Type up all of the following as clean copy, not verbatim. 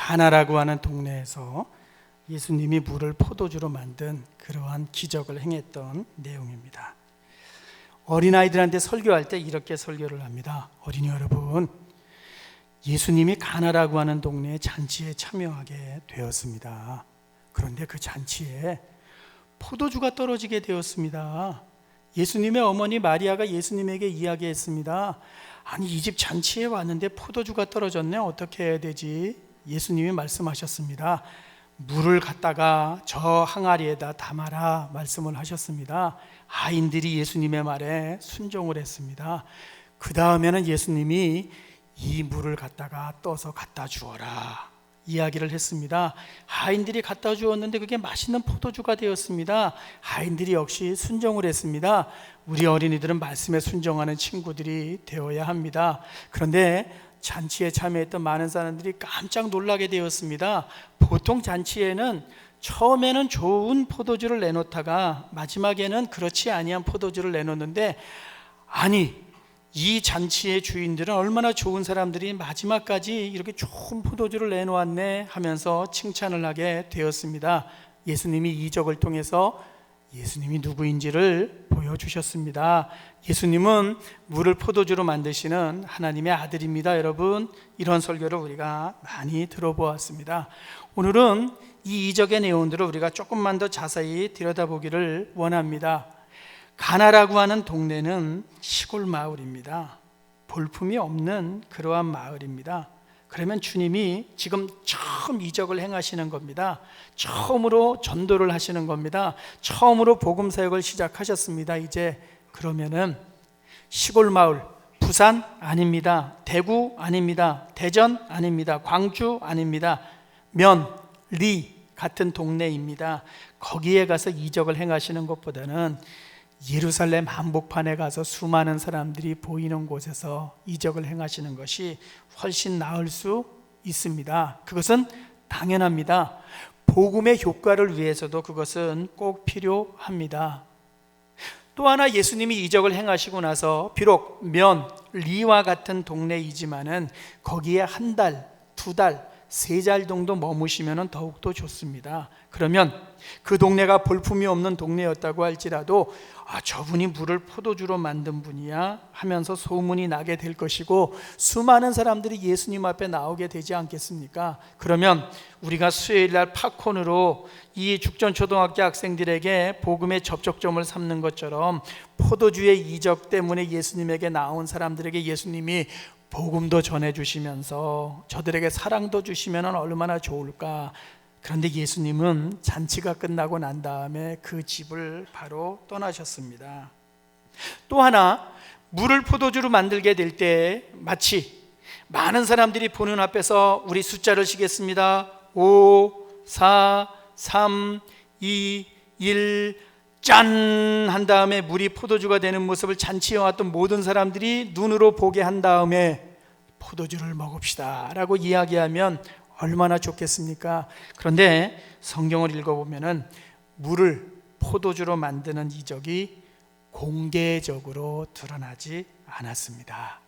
가나라고 하는 동네에서 예수님이 물을 포도주로 만든 그러한 기적을 행했던 내용입니다. 어린아이들한테 설교할 때 이렇게 설교를 합니다. 어린이 여러분, 예수님이 가나라고 하는 동네의 잔치에 참여하게 되었습니다. 그런데 그 잔치에 포도주가 떨어지게 되었습니다. 예수님의 어머니 마리아가 예수님에게 이야기했습니다. 아니, 이 집 잔치에 왔는데 포도주가 떨어졌네. 어떻게 해야 되지? 예수님이 말씀하셨습니다. 물을 갖다가 저 항아리에다 담아라 말씀을 하셨습니다. 아이들이 예수님의 말에 순종을 했습니다. 그 다음에는 예수님이 이 물을 갖다가 떠서 갖다 주어라 이야기를 했습니다. 하인들이 갖다 주었는데 그게 맛있는 포도주가 되었습니다. 하인들이 역시 순종을 했습니다. 우리 어린이들은 말씀에 순종하는 친구들이 되어야 합니다. 그런데 잔치에 참여했던 많은 사람들이 깜짝 놀라게 되었습니다. 보통 잔치에는 처음에는 좋은 포도주를 내놓다가 마지막에는 그렇지 아니한 포도주를 내놓는데, 아니, 이 잔치의 주인들은 얼마나 좋은 사람들이 마지막까지 이렇게 좋은 포도주를 내놓았네 하면서 칭찬을 하게 되었습니다. 예수님이 이적을 통해서 예수님이 누구인지를 보여주셨습니다. 예수님은 물을 포도주로 만드시는 하나님의 아들입니다. 여러분, 이런 설교를 우리가 많이 들어보았습니다. 오늘은 이 이적의 내용들을 우리가 조금만 더 자세히 들여다보기를 원합니다. 가나라고 하는 동네는 시골 마을입니다. 볼품이 없는 그러한 마을입니다. 그러면 주님이 지금 처음 이적을 행하시는 겁니다. 처음으로 전도를 하시는 겁니다. 처음으로 복음 사역을 시작하셨습니다. 이제 그러면은 시골 마을, 부산 아닙니다. 대구 아닙니다. 대전 아닙니다. 광주 아닙니다. 면, 리 같은 동네입니다. 거기에 가서 이적을 행하시는 것보다는 예루살렘 한복판에 가서 수많은 사람들이 보이는 곳에서 이적을 행하시는 것이 훨씬 나을 수 있습니다. 그것은 당연합니다. 복음의 효과를 위해서도 그것은 꼭 필요합니다. 또 하나, 예수님이 이적을 행하시고 나서 비록 면, 리와 같은 동네이지만은 거기에 한 달, 두 달, 세 달 정도 머무시면 더욱더 좋습니다. 그러면 그 동네가 볼품이 없는 동네였다고 할지라도 저분이 물을 포도주로 만든 분이야 하면서 소문이 나게 될 것이고, 수많은 사람들이 예수님 앞에 나오게 되지 않겠습니까? 그러면 우리가 수요일날 팝콘으로 이 죽전초등학교 학생들에게 복음의 접촉점을 삼는 것처럼 포도주의 이적 때문에 예수님에게 나온 사람들에게 예수님이 복음도 전해주시면서 저들에게 사랑도 주시면 얼마나 좋을까. 그런데 예수님은 잔치가 끝나고 난 다음에 그 집을 바로 떠나셨습니다. 또 하나, 물을 포도주로 만들게 될 때 마치 많은 사람들이 보는 앞에서 우리 숫자를 쉬겠습니다. 5, 4, 3, 2, 1 짠! 한 다음에 물이 포도주가 되는 모습을 잔치에 왔던 모든 사람들이 눈으로 보게 한 다음에 포도주를 먹읍시다 라고 이야기하면 얼마나 좋겠습니까? 그런데 성경을 읽어보면 물을 포도주로 만드는 이적이 공개적으로 드러나지 않았습니다.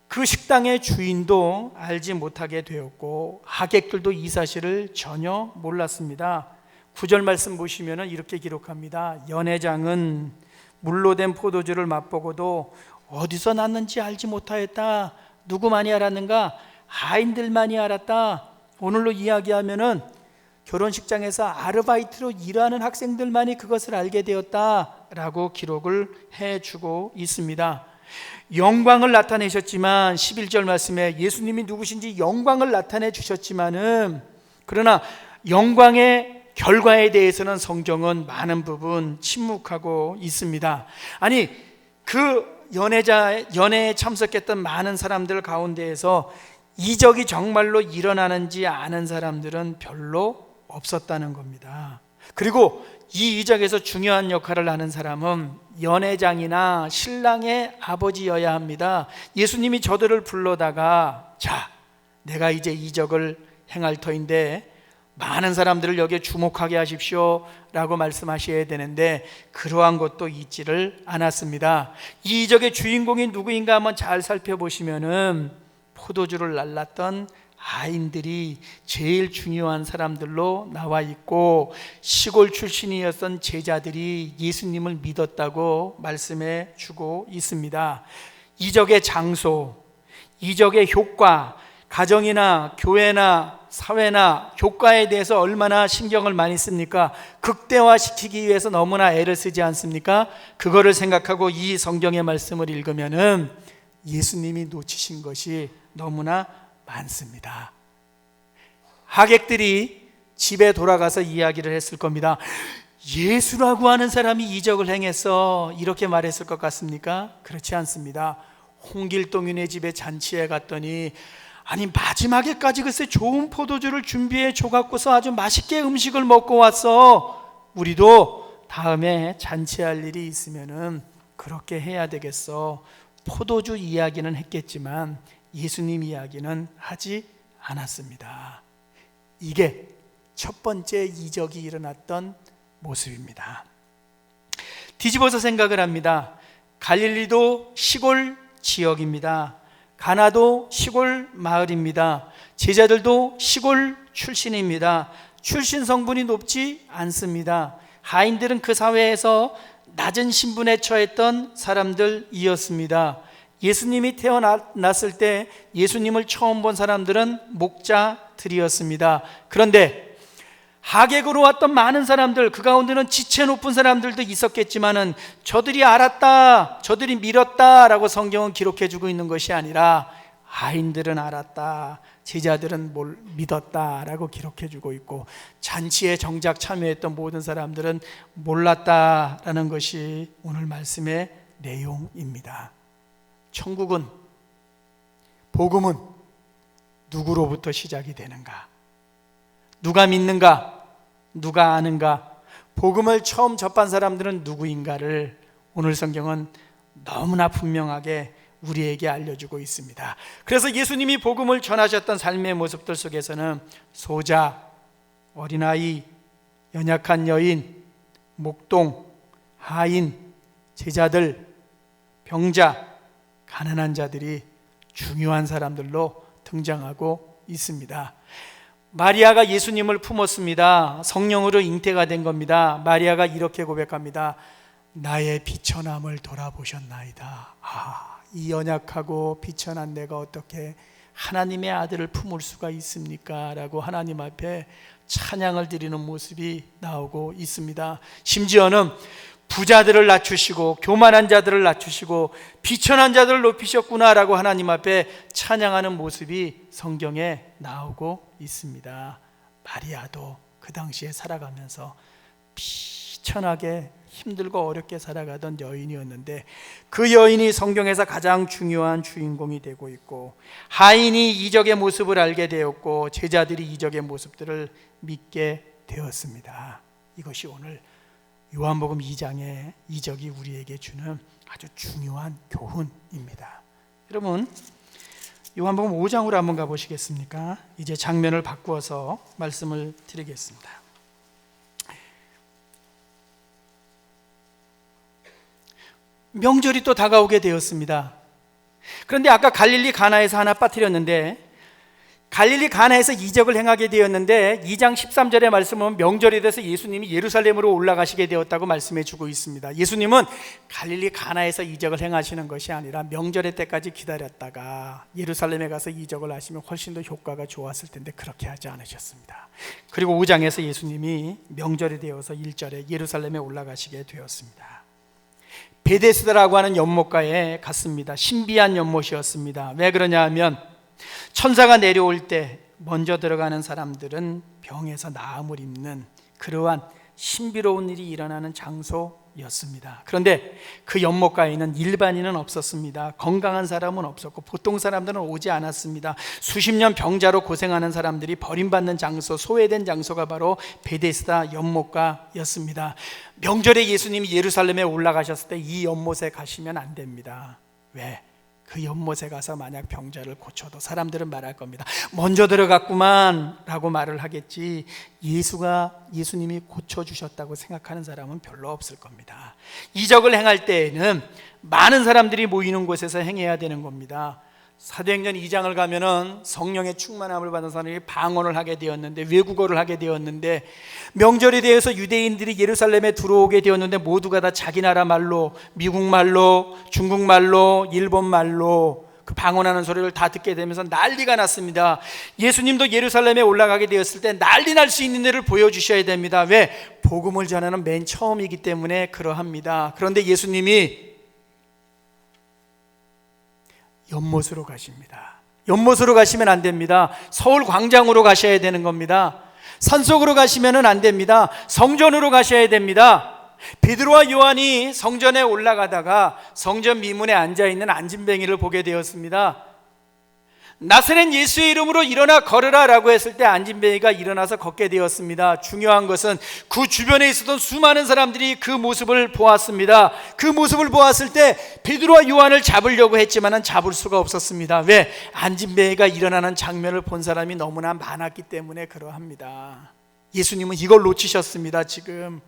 그 식당의 주인도 알지 못하게 되었고 하객들도 이 사실을 전혀 몰랐습니다. 9절 말씀 보시면 이렇게 기록합니다. 연회장은 물로 된 포도주를 맛보고도 어디서 났는지 알지 못하였다. 누구만이 알았는가? 하인들만이 알았다. 오늘로 이야기하면은 결혼식장에서 아르바이트로 일하는 학생들만이 그것을 알게 되었다라고 기록을 해주고 있습니다. 영광을 나타내셨지만 11절 말씀에 예수님이 누구신지 영광을 나타내 주셨지만은, 그러나 영광의 결과에 대해서는 성경은 많은 부분 침묵하고 있습니다. 아니, 그 연회에 참석했던 많은 사람들 가운데에서 이적이 정말로 일어나는지 아는 사람들은 별로 없었다는 겁니다. 그리고 이 이적에서 중요한 역할을 하는 사람은 연회장이나 신랑의 아버지여야 합니다. 예수님이 저들을 불러다가 자, 내가 이제 이적을 행할 터인데 많은 사람들을 여기에 주목하게 하십시오 라고 말씀하셔야 되는데 그러한 것도 있지를 않았습니다. 이 이적의 주인공이 누구인가 한번 잘 살펴보시면은 포도주를 날랐던 하인들이 제일 중요한 사람들로 나와 있고, 시골 출신이었던 제자들이 예수님을 믿었다고 말씀해 주고 있습니다. 이적의 장소, 이적의 효과, 가정이나 교회나 사회나 효과에 대해서 얼마나 신경을 많이 씁니까? 극대화시키기 위해서 너무나 애를 쓰지 않습니까? 그거를 생각하고 이 성경의 말씀을 읽으면은 예수님이 놓치신 것이 너무나 많습니다. 하객들이 집에 돌아가서 이야기를 했을 겁니다. 예수라고 하는 사람이 이적을 행했어, 이렇게 말했을 것 같습니까? 그렇지 않습니다. 홍길동이네 집에 잔치에 갔더니 아니 마지막에까지 글쎄 좋은 포도주를 준비해 줘갖고서 아주 맛있게 음식을 먹고 왔어. 우리도 다음에 잔치할 일이 있으면은 그렇게 해야 되겠어. 포도주 이야기는 했겠지만 예수님 이야기는 하지 않았습니다. 이게 첫 번째 이적이 일어났던 모습입니다. 뒤집어서 생각을 합니다. 갈릴리도 시골 지역입니다. 가나도 시골 마을입니다. 제자들도 시골 출신입니다. 출신 성분이 높지 않습니다. 하인들은 그 사회에서 낮은 신분에 처했던 사람들이었습니다. 예수님이 태어났을 때 예수님을 처음 본 사람들은 목자들이었습니다. 그런데 하객으로 왔던 많은 사람들, 그 가운데는 지체 높은 사람들도 있었겠지만은 저들이 알았다, 저들이 믿었다라고 성경은 기록해 주고 있는 것이 아니라 하인들은 알았다, 제자들은 믿었다라고 기록해 주고 있고, 잔치에 정작 참여했던 모든 사람들은 몰랐다라는 것이 오늘 말씀의 내용입니다. 천국은, 복음은 누구로부터 시작이 되는가? 누가 믿는가? 누가 아는가? 복음을 처음 접한 사람들은 누구인가를 오늘 성경은 너무나 분명하게 우리에게 알려주고 있습니다. 그래서 예수님이 복음을 전하셨던 삶의 모습들 속에서는 소자, 어린아이, 연약한 여인, 목동, 하인, 제자들, 병자, 가난한 자들이 중요한 사람들로 등장하고 있습니다. 마리아가 예수님을 품었습니다. 성령으로 잉태가 된 겁니다. 마리아가 이렇게 고백합니다. 나의 비천함을 돌아보셨나이다. 이 연약하고 비천한 내가 어떻게 하나님의 아들을 품을 수가 있습니까? 라고 하나님 앞에 찬양을 드리는 모습이 나오고 있습니다. 심지어는 부자들을 낮추시고 교만한 자들을 낮추시고 비천한 자들을 높이셨구나라고 하나님 앞에 찬양하는 모습이 성경에 나오고 있습니다. 마리아도 그 당시에 살아가면서 비천하게 힘들고 어렵게 살아가던 여인이었는데, 그 여인이 성경에서 가장 중요한 주인공이 되고 있고, 하인이 이적의 모습을 알게 되었고 제자들이 이적의 모습들을 믿게 되었습니다. 이것이 오늘 요한복음 2장의 이적이 우리에게 주는 아주 중요한 교훈입니다. 여러분, 요한복음 5장으로 한번 가보시겠습니까? 이제 장면을 바꾸어서 말씀을 드리겠습니다. 명절이 또 다가오게 되었습니다. 그런데 아까 갈릴리 가나에서 하나 빠뜨렸는데, 갈릴리 가나에서 이적을 행하게 되었는데 2장 13절의 말씀은 명절이 돼서 예수님이 예루살렘으로 올라가시게 되었다고 말씀해 주고 있습니다. 예수님은 갈릴리 가나에서 이적을 행하시는 것이 아니라 명절의 때까지 기다렸다가 예루살렘에 가서 이적을 하시면 훨씬 더 효과가 좋았을 텐데 그렇게 하지 않으셨습니다. 그리고 5장에서 예수님이 명절이 되어서 1절에 예루살렘에 올라가시게 되었습니다. 베데스다라고 하는 연못가에 갔습니다. 신비한 연못이었습니다. 왜 그러냐 하면 천사가 내려올 때 먼저 들어가는 사람들은 병에서 나음을 입는 그러한 신비로운 일이 일어나는 장소였습니다. 그런데 그 연못가에는 일반인은 없었습니다. 건강한 사람은 없었고 보통 사람들은 오지 않았습니다. 수십 년 병자로 고생하는 사람들이 버림받는 장소, 소외된 장소가 바로 베데스다 연못가였습니다. 명절에 예수님이 예루살렘에 올라가셨을 때 이 연못에 가시면 안 됩니다. 왜? 그 연못에 가서 만약 병자를 고쳐도 사람들은 말할 겁니다. 먼저 들어갔구만 라고 말을 하겠지, 예수님이 고쳐주셨다고 생각하는 사람은 별로 없을 겁니다. 이적을 행할 때에는 많은 사람들이 모이는 곳에서 행해야 되는 겁니다. 사도행전 2장을 가면은 성령의 충만함을 받은 사람이 방언을 하게 되었는데, 외국어를 하게 되었는데, 명절에 대해서 유대인들이 예루살렘에 들어오게 되었는데 모두가 다 자기 나라 말로, 미국 말로, 중국 말로, 일본 말로 그 방언하는 소리를 다 듣게 되면서 난리가 났습니다. 예수님도 예루살렘에 올라가게 되었을 때 난리 날 수 있는 일을 보여주셔야 됩니다. 왜? 복음을 전하는 맨 처음이기 때문에 그러합니다. 그런데 예수님이 연못으로 가십니다. 연못으로 가시면 안 됩니다. 서울 광장으로 가셔야 되는 겁니다. 산속으로 가시면 안 됩니다. 성전으로 가셔야 됩니다. 베드로와 요한이 성전에 올라가다가 성전 미문에 앉아있는 안진뱅이를 보게 되었습니다. 나사렛 예수의 이름으로 일어나 걸으라 라고 했을 때 안진뱅이가 일어나서 걷게 되었습니다. 중요한 것은 그 주변에 있었던 수많은 사람들이 그 모습을 보았습니다. 그 모습을 보았을 때 베드로와 요한을 잡으려고 했지만 잡을 수가 없었습니다. 왜? 안진뱅이가 일어나는 장면을 본 사람이 너무나 많았기 때문에 그러합니다. 예수님은 이걸 놓치셨습니다. 지금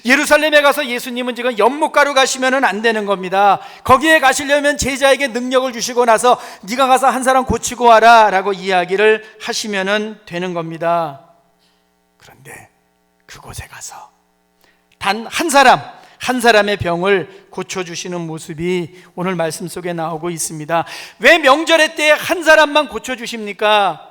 예루살렘에 가서 예수님은 지금 연못가로 가시면 안 되는 겁니다. 거기에 가시려면 제자에게 능력을 주시고 나서 네가 가서 한 사람 고치고 와라 라고 이야기를 하시면 되는 겁니다. 그런데 그곳에 가서 단 한 사람의 병을 고쳐주시는 모습이 오늘 말씀 속에 나오고 있습니다. 왜 명절의 때에 한 사람만 고쳐주십니까?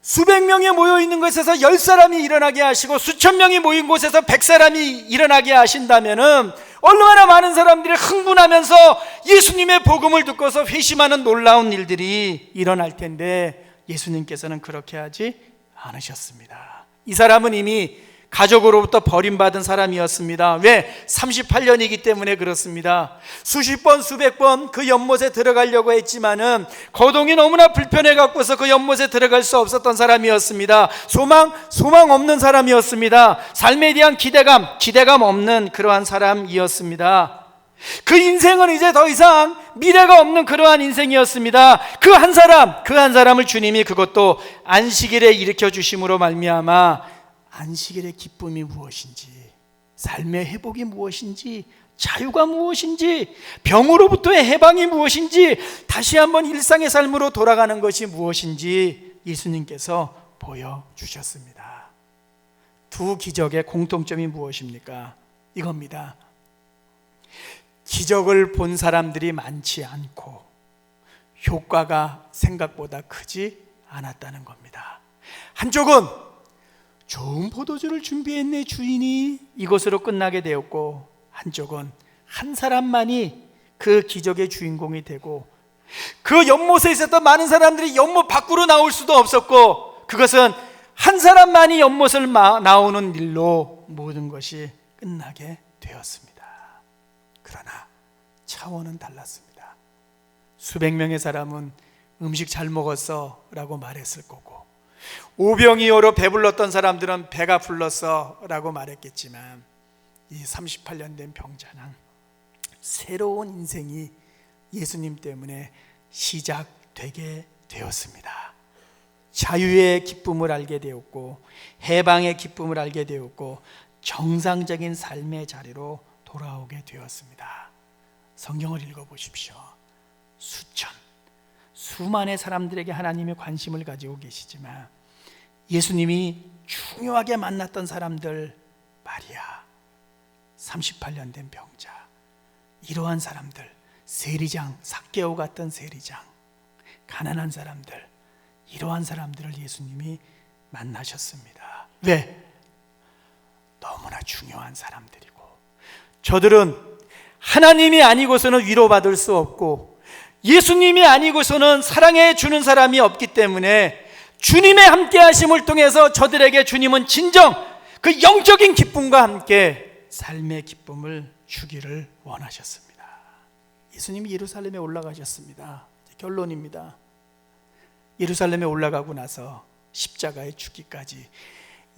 수백 명이 모여있는 곳에서 10사람이 일어나게 하시고 수천 명이 모인 곳에서 100사람이 일어나게 하신다면 얼마나 많은 사람들이 흥분하면서 예수님의 복음을 듣고서 회심하는 놀라운 일들이 일어날 텐데, 예수님께서는 그렇게 하지 않으셨습니다. 이 사람은 이미 가족으로부터 버림받은 사람이었습니다. 왜? 38년이기 때문에 그렇습니다. 수십 번 수백 번 그 연못에 들어가려고 했지만은 거동이 너무나 불편해 갖고서 그 연못에 들어갈 수 없었던 사람이었습니다. 소망 없는 사람이었습니다. 삶에 대한 기대감 없는 그러한 사람이었습니다. 그 인생은 이제 더 이상 미래가 없는 그러한 인생이었습니다. 그 한 사람을 주님이 그것도 안식일에 일으켜 주심으로 말미암아 안식일의 기쁨이 무엇인지, 삶의 회복이 무엇인지, 자유가 무엇인지, 병으로부터의 해방이 무엇인지, 다시 한번 일상의 삶으로 돌아가는 것이 무엇인지 예수님께서 보여주셨습니다. 두 기적의 공통점이 무엇입니까? 이겁니다. 기적을 본 사람들이 많지 않고 효과가 생각보다 크지 않았다는 겁니다. 한쪽은 좋은 포도주를 준비했네 주인이, 이것으로 끝나게 되었고, 한쪽은 한 사람만이 그 기적의 주인공이 되고, 그 연못에 있었던 많은 사람들이 연못 밖으로 나올 수도 없었고, 그것은 한 사람만이 연못을 나오는 일로 모든 것이 끝나게 되었습니다. 그러나 차원은 달랐습니다. 수백 명의 사람은 음식 잘 먹었어 라고 말했을 거고, 오병이어로 배불렀던 사람들은 배가 불렀어 라고 말했겠지만, 이 38년 된 병자는 새로운 인생이 예수님 때문에 시작되게 되었습니다. 자유의 기쁨을 알게 되었고, 해방의 기쁨을 알게 되었고, 정상적인 삶의 자리로 돌아오게 되었습니다. 성경을 읽어보십시오. 수많은 사람들에게 하나님의 관심을 가지고 계시지만, 예수님이 중요하게 만났던 사람들, 마리아, 38년 된 병자, 이러한 사람들, 세리장, 삭개오 같던 세리장, 가난한 사람들, 이러한 사람들을 예수님이 만나셨습니다. 왜? 너무나 중요한 사람들이고, 저들은 하나님이 아니고서는 위로받을 수 없고, 예수님이 아니고서는 사랑해 주는 사람이 없기 때문에 주님의 함께 하심을 통해서 저들에게 주님은 진정 그 영적인 기쁨과 함께 삶의 기쁨을 주기를 원하셨습니다. 예수님이 예루살렘에 올라가셨습니다. 결론입니다. 예루살렘에 올라가고 나서 십자가에 죽기까지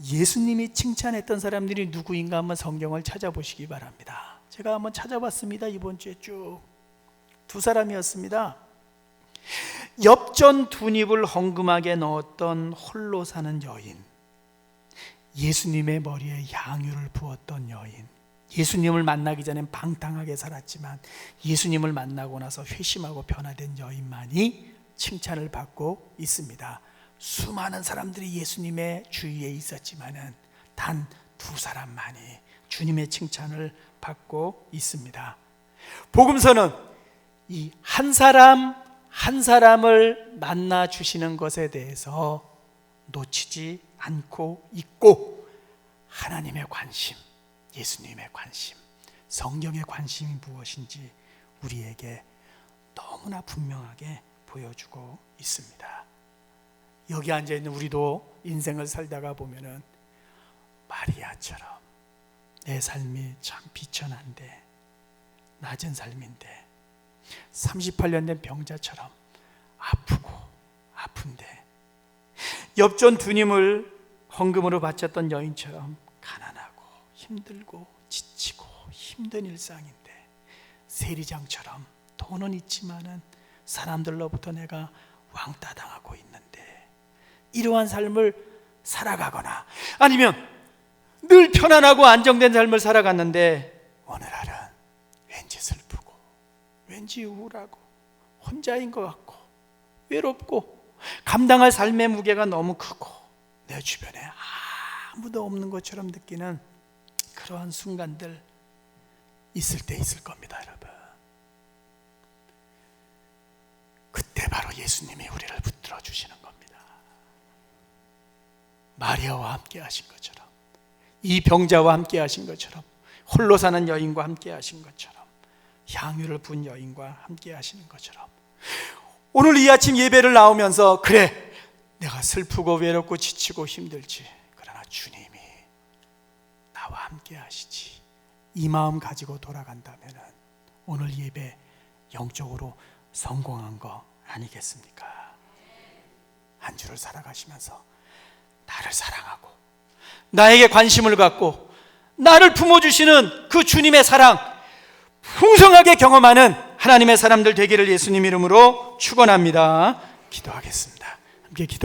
예수님이 칭찬했던 사람들이 누구인가 한번 성경을 찾아보시기 바랍니다. 제가 한번 찾아봤습니다. 이번 주에 쭉 두 사람이었습니다. 엽전 두 잎을 헝금하게 넣었던 홀로 사는 여인, 예수님의 머리에 향유를 부었던 여인, 예수님을 만나기 전엔 방탕하게 살았지만 예수님을 만나고 나서 회심하고 변화된 여인만이 칭찬을 받고 있습니다. 수많은 사람들이 예수님의 주위에 있었지만은 단 두 사람만이 주님의 칭찬을 받고 있습니다. 복음서는 이 한 사람 한 사람을 만나 주시는 것에 대해서 놓치지 않고 있고, 하나님의 관심, 예수님의 관심, 성경의 관심이 무엇인지 우리에게 너무나 분명하게 보여주고 있습니다. 여기 앉아있는 우리도 인생을 살다가 보면은 마리아처럼 내 삶이 참 비천한데, 낮은 삶인데, 38년 된 병자처럼 아프고 아픈데, 엽전 두님을 헌금으로 바쳤던 여인처럼 가난하고 힘들고 지치고 힘든 일상인데, 세리장처럼 돈은 있지만은 사람들로부터 내가 왕따 당하고 있는데, 이러한 삶을 살아가거나 아니면 늘 편안하고 안정된 삶을 살아갔는데 오늘날은 왠지 슬프고 왠지 우울하고 혼자인 것 같고 외롭고 감당할 삶의 무게가 너무 크고 내 주변에 아무도 없는 것처럼 느끼는 그러한 순간들 있을 때 있을 겁니다, 여러분. 그때 바로 예수님이 우리를 붙들어 주시는 겁니다. 마리아와 함께 하신 것처럼, 이 병자와 함께 하신 것처럼, 홀로 사는 여인과 함께 하신 것처럼, 향유를 분 여인과 함께 하시는 것처럼, 오늘 이 아침 예배를 나오면서 그래, 내가 슬프고 외롭고 지치고 힘들지, 그러나 주님이 나와 함께 하시지, 이 마음 가지고 돌아간다면 오늘 예배 영적으로 성공한 거 아니겠습니까? 한 주를 살아가시면서 나를 사랑하고 나에게 관심을 갖고 나를 품어주시는 그 주님의 사랑 풍성하게 경험하는 하나님의 사람들 되기를 예수님 이름으로 축원합니다. 기도하겠습니다. 함께 기도.